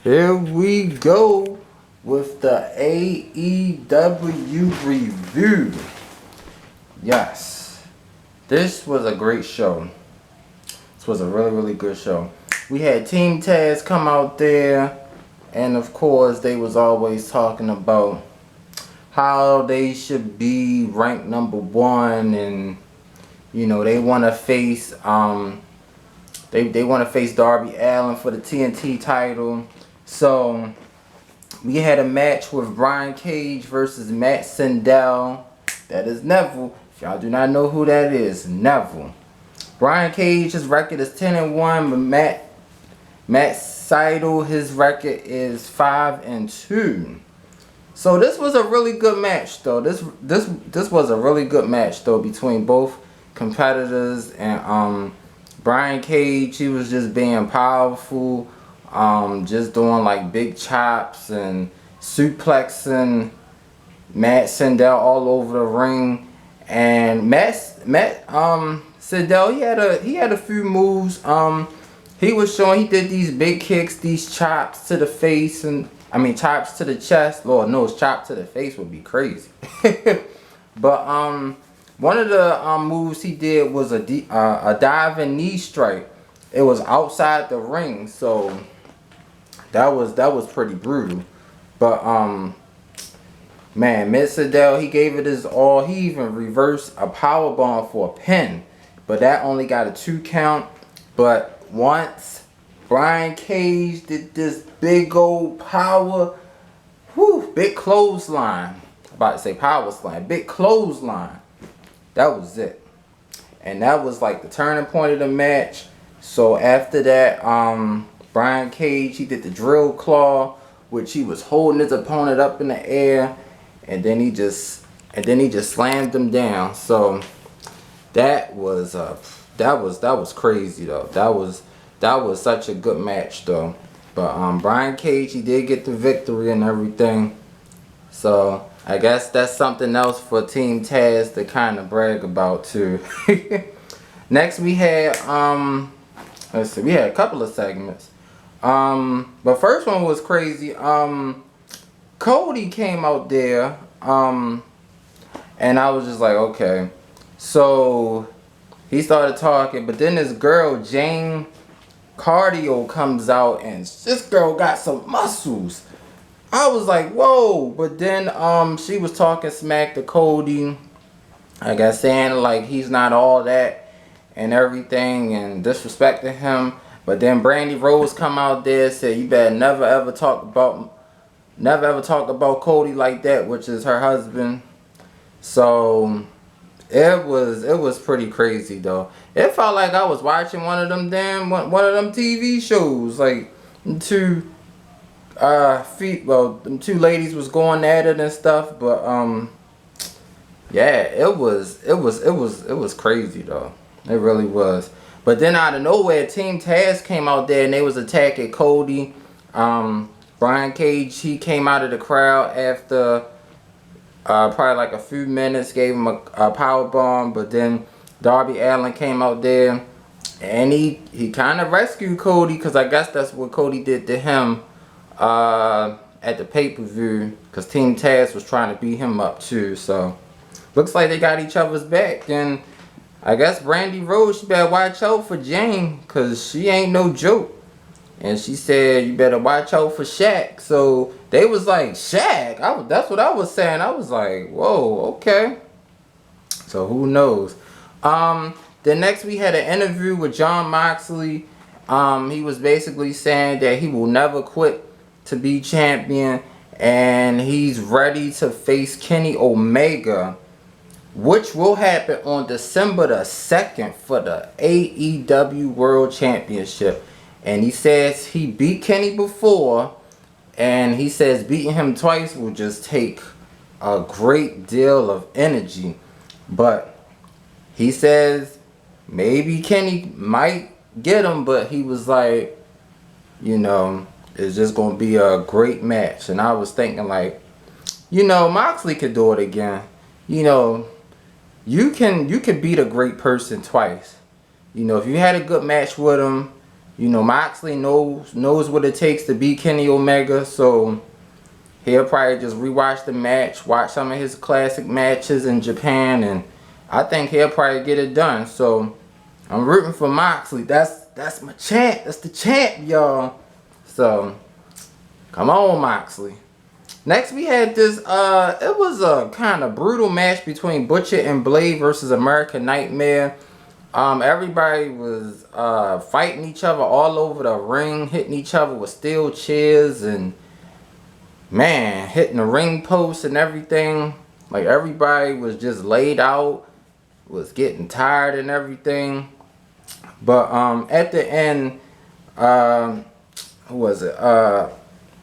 Here we go with the AEW review. Yes, this was a great show. This was a really good show. We had Team Taz come out there, and of course they was always talking about how they should be ranked #1, and you know they want to face they want to face Darby Allin for the TNT title. So we had a match with Brian Cage versus Matt Sydal. That is Neville. If y'all do not know who that is, Neville. Brian Cage's record is 10-1, but Matt Sydal, his record is 5-2. So this was a really good match though. This was a really good match though between both competitors, and Brian Cage, he was just being powerful, just doing like big chops and suplexing Matt Sydal all over the ring. And Matt Sydal, he had a few moves. He was showing, he did these big kicks, these chops to the face, and chops to the chest. Lord knows, chop to the face would be crazy. But one of the moves he did was a diving knee strike. It was outside the ring, so that was pretty brutal. But man, Matt Sydal, he gave it his all. He even reversed a powerbomb for a pin, but that only got a 2 count. But once Brian Cage did this big old power, big clothesline. I'm about to say power slam, big clothesline. That was it. And that was like the turning point of the match. So after that, Brian Cage, he did the drill claw, which he was holding his opponent up in the air, and then he just slammed him down. So that was crazy though. That was such a good match though. But Brian Cage, he did get the victory and everything. So I guess that's something else for Team Taz to kind of brag about too. Next we had let's see, we had a couple of segments. But first one was crazy. Cody came out there, and I was just like, okay. So he started talking, but then this girl, Jane Cardio, comes out, and this girl got some muscles. I was like, whoa. But then she was talking smack to Cody, I guess, saying like he's not all that and everything, and disrespecting him. But then Brandy Rose come out there and said, you better never ever talk about Cody like that, which is her husband. So it was pretty crazy though. It felt like I was watching one of them TV shows, like them two ladies was going at it and stuff. But yeah, it was crazy though. It really was. But then out of nowhere, Team Taz came out there and they was attacking Cody. Brian Cage, he came out of the crowd after probably like a few minutes, gave him a power bomb. But then Darby Allin came out there and he kind of rescued Cody, because I guess that's what Cody did to him at the pay-per-view, because Team Taz was trying to beat him up too. So looks like they got each other's back. And I guess Brandy Rose, she better watch out for Jane, because she ain't no joke. And she said, you better watch out for Shaq. So they was like, Shaq? That's what I was saying. I was like, whoa, okay. So who knows? Then next we had an interview with John Moxley. He was basically saying that he will never quit to be champion, and he's ready to face Kenny Omega, which will happen on December the 2nd for the AEW World Championship. And he says he beat Kenny before, and he says beating him twice will just take a great deal of energy. But he says maybe Kenny might get him, but he was like, you know, it's just going to be a great match. And I was thinking like, you know, Moxley could do it again. You know, you can beat a great person twice. You know, if you had a good match with him, You know, Moxley knows what it takes to beat Kenny Omega, so he'll probably just rewatch the match, watch some of his classic matches in Japan, and I think he'll probably get it done. So I'm rooting for Moxley. That's my champ. That's the champ, y'all. So come on, Moxley. Next we had this, it was a kind of brutal match between Butcher and Blade versus American Nightmare. Everybody was fighting each other all over the ring, hitting each other with steel chairs and, man, hitting the ring post and everything. Like, everybody was just laid out, was getting tired and everything. But at the end, who was it?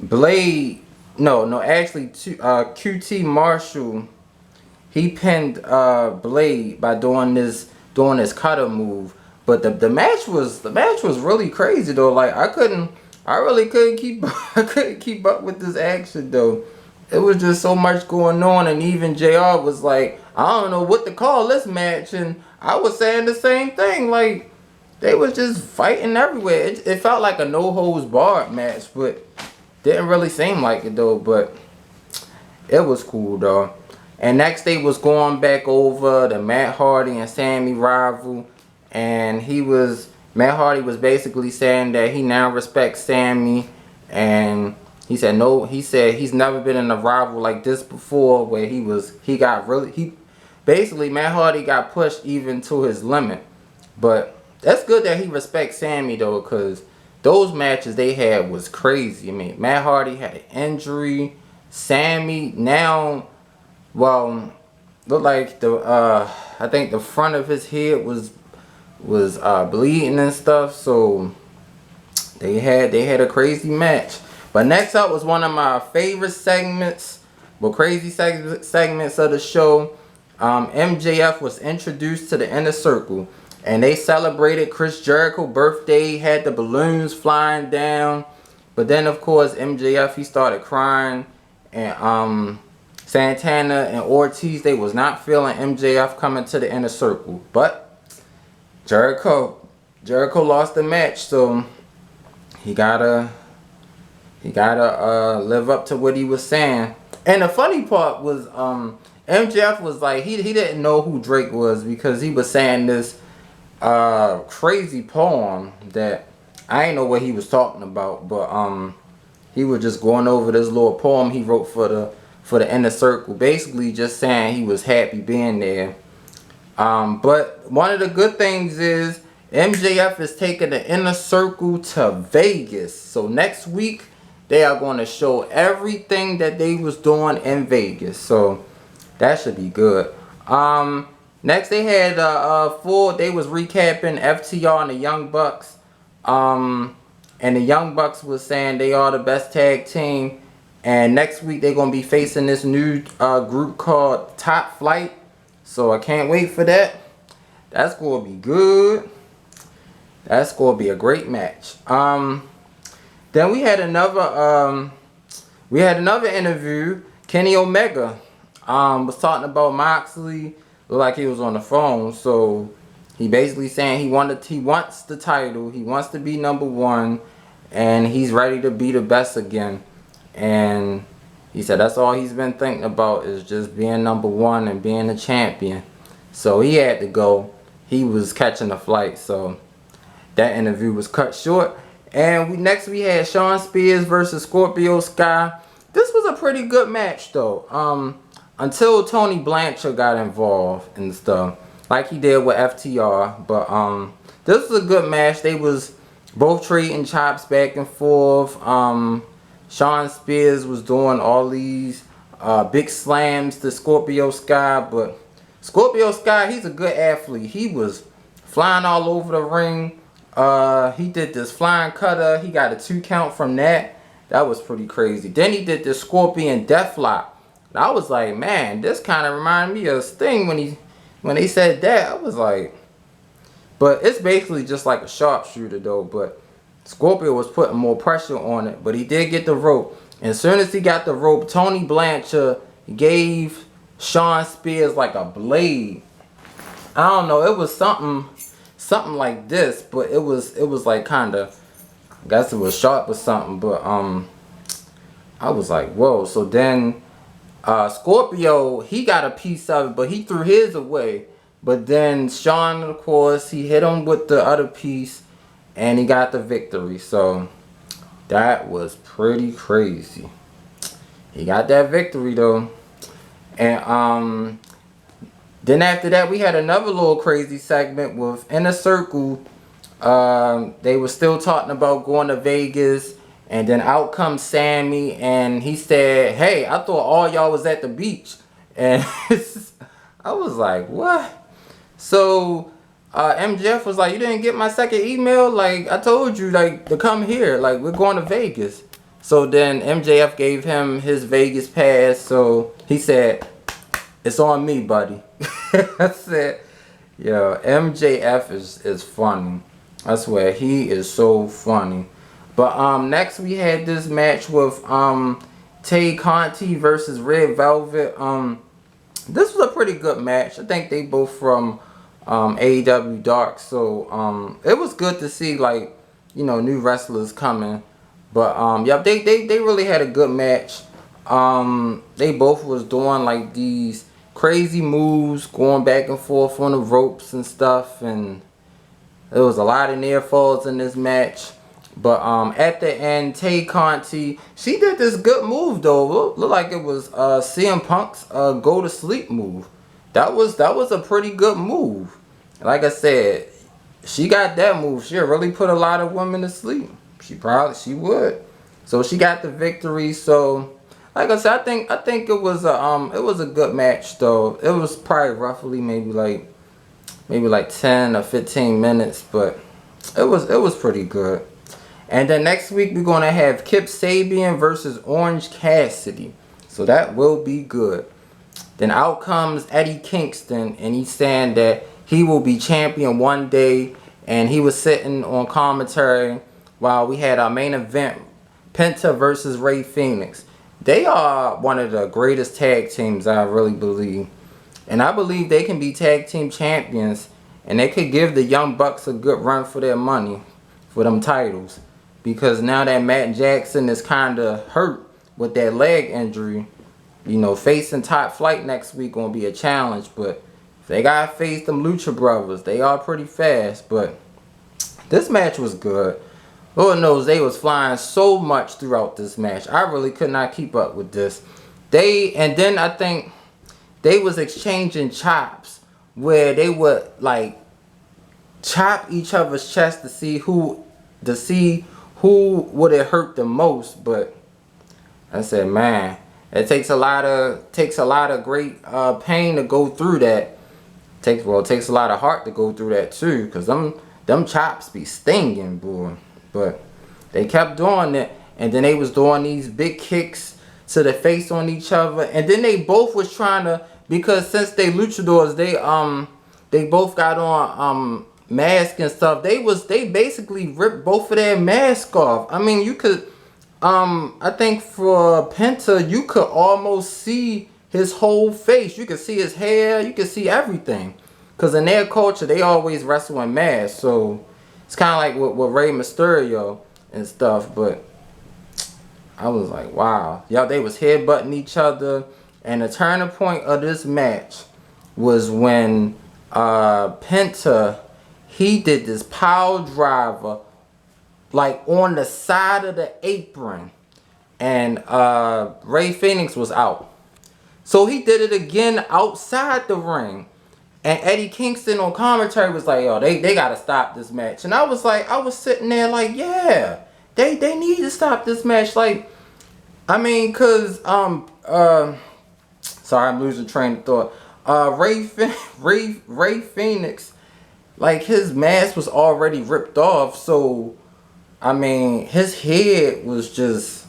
Blade, actually, QT Marshall, he pinned Blade by doing this cutter move. But the match was really crazy though. Like, I really couldn't keep up with this action though. It was just so much going on, and even JR was like, I don't know what to call this match, and I was saying the same thing. Like, they was just fighting everywhere. It felt like a no holds barred match, but didn't really seem like it though. But it was cool though. And next they was going back over the Matt Hardy and Sammy rival, and Matt Hardy was basically saying that he now respects Sammy, and he said he's never been in a rival like this before, where basically Matt Hardy got pushed even to his limit. But that's good that he respects Sammy though, because those matches they had was crazy. I mean, Matt Hardy had an injury. Sammy now, well, looked like I think the front of his head was bleeding and stuff. So they had a crazy match. But next up was one of my favorite segments, crazy segments of the show. MJF was introduced to the Inner Circle, and they celebrated Chris Jericho's birthday, had the balloons flying down. But then, of course, MJF, he started crying. And Santana and Ortiz, they was not feeling MJF coming to the Inner Circle. But Jericho lost the match, so he gotta live up to what he was saying. And the funny part was MJF was like, he didn't know who Drake was, because he was saying this crazy poem that I didn't know what he was talking about, but he was just going over this little poem he wrote for the Inner Circle, basically just saying he was happy being there. But one of the good things is MJF is taking the Inner Circle to Vegas. So next week they are going to show everything that they was doing in Vegas. So that should be good. Next they had they was recapping FTR and the Young Bucks. And the Young Bucks was saying they are the best tag team. And next week they're going to be facing this new group called Top Flight. So I can't wait for that. That's going to be good. That's going to be a great match. Then we had another interview. Kenny Omega was talking about Moxley. Looked like he was on the phone. So he basically saying he wants the title. He wants to be number one. And he's ready to be the best again. And he said that's all he's been thinking about, is just being number one and being a champion. So he had to go. He was catching a flight. So that interview was cut short. And next we had Shawn Spears versus Scorpio Sky. This was a pretty good match though. Until Tony Blanchard got involved and stuff, like he did with FTR. But this was a good match. They was both trading chops back and forth. Shawn Spears was doing all these big slams to Scorpio Sky, but Scorpio Sky, he's a good athlete. He was flying all over the ring. He did this flying cutter. He got a 2 count from that. That was pretty crazy. Then he did this Scorpion Deathlock. I was like, man, this kind of reminded me of Sting when they said that. I was like, but it's basically just like a sharpshooter though. But Scorpio was putting more pressure on it, but he did get the rope. And as soon as he got the rope, Tony Blanchard gave Shawn Spears like a blade. I don't know, it was something like this, but it was like kind of I guess it was sharp or something, but I was like, whoa. So then Scorpio, he got a piece of it, but he threw his away. But then Shawn, of course, he hit him with the other piece, and he got the victory. So that was pretty crazy. He got that victory though. And then after that, we had another little crazy segment with Inner Circle. They were still talking about going to Vegas. And then out comes Sammy, and he said, hey, I thought all y'all was at the beach. And I was like, what? So MJF was like, you didn't get my second email? Like, I told you, like, to come here. Like, we're going to Vegas. So then MJF gave him his Vegas pass. So he said, it's on me, buddy. I said, yo, MJF is funny. I swear, he is so funny. But next we had this match with Tay Conti versus Red Velvet. This was a pretty good match. I think they both from AEW Dark, so it was good to see, like, you know, new wrestlers coming. But yeah, they really had a good match. They both was doing like these crazy moves, going back and forth on the ropes and stuff, and there was a lot of near falls in this match. But at the end, Tay Conti, she did this good move though. Looked like it was CM Punk's go to sleep move. That was a pretty good move. Like I said, she got that move. She'll really put a lot of women to sleep. She would. So she got the victory. So like I said, I think it was a good match though. It was probably roughly maybe like 10 or 15 minutes, but it was pretty good. And then next week we're gonna have Kip Sabian versus Orange Cassidy. So that will be good. Then out comes Eddie Kingston, and he's saying that he will be champion one day, and he was sitting on commentary while we had our main event, Penta versus Rey Fenix. They are one of the greatest tag teams, I really believe. And I believe they can be tag team champions, and they could give the Young Bucks a good run for their money, for them titles. Because now that Matt Jackson is kind of hurt with that leg injury, you know, facing Top Flight next week gonna be a challenge. But if they gotta face them Lucha Brothers, they are pretty fast. But this match was good. Lord knows they was flying so much throughout this match. I really could not keep up with this. And then I think they was exchanging chops where they would like chop each other's chest to see who would it hurt the most. But I said, man, it takes a lot of great pain to go through that. It takes a lot of heart to go through that too, cause them chops be stinging, boy. But they kept doing it, and then they was doing these big kicks to the face on each other, and then they both was trying to, because since they luchadors, they both got on mask and stuff. They basically ripped both of their masks off. I mean, you could I think for Penta, you could almost see his whole face. You could see his hair, you could see everything, because in their culture they always wrestle in masks. So it's kind of like with Rey Mysterio and stuff. But I was like, wow, y'all, they was headbutting each other. And the turning point of this match was when Penta, he did this power driver like on the side of the apron, and Rey Fenix was out. So he did it again outside the ring, and Eddie Kingston on commentary was like, yo, they gotta stop this match. And I was sitting there like, yeah, they need to stop this match. Like, I mean, cause sorry, I'm losing train of thought. Rey Fenix, like, his mask was already ripped off, so I mean, his head was just,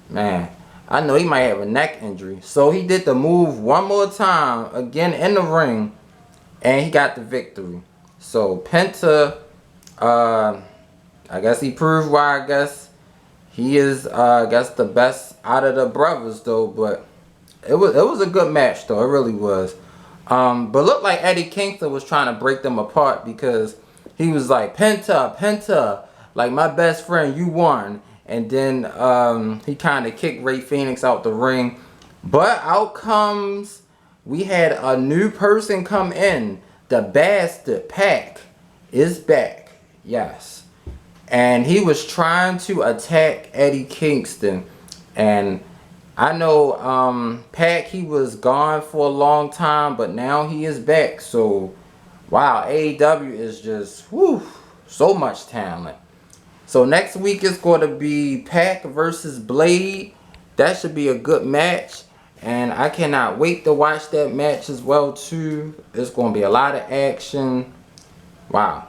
man, I know he might have a neck injury. So he did the move one more time, again in the ring, and he got the victory. So Penta, I guess he proved why I guess he is, I guess, the best out of the brothers though. But it was a good match though, it really was. But looked like Eddie Kingston was trying to break them apart, because he was like, Penta, like, my best friend, you won. And then he kind of kicked Ray Phoenix out the ring. But out comes, we had a new person come in. The Bastard Pac is back. Yes. And he was trying to attack Eddie Kingston. And I know Pac, he was gone for a long time, but now he is back. So, wow, AEW is just, whew, so much talent. So next week is going to be Pac versus Blade. That should be a good match. And I cannot wait to watch that match as well too. It's going to be a lot of action. Wow.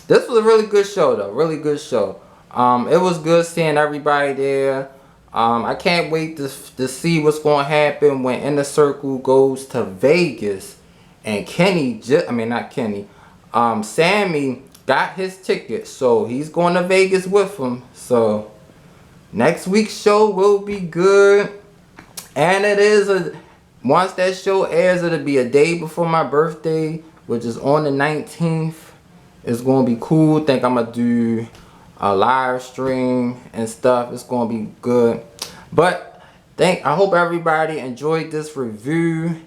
This was a really good show though. Really good show. It was good seeing everybody there. I can't wait to see what's going to happen when Inner Circle goes to Vegas. And Sammy got his ticket, so he's going to Vegas with him. So next week's show will be good, and once that show airs, it'll be a day before my birthday, which is on the 19th. It's going to be cool. Think I'm gonna do a live stream and stuff. It's going to be good. But I hope everybody enjoyed this review,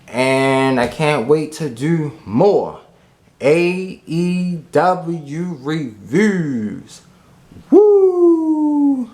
and I can't wait to do more AEW reviews. Woo!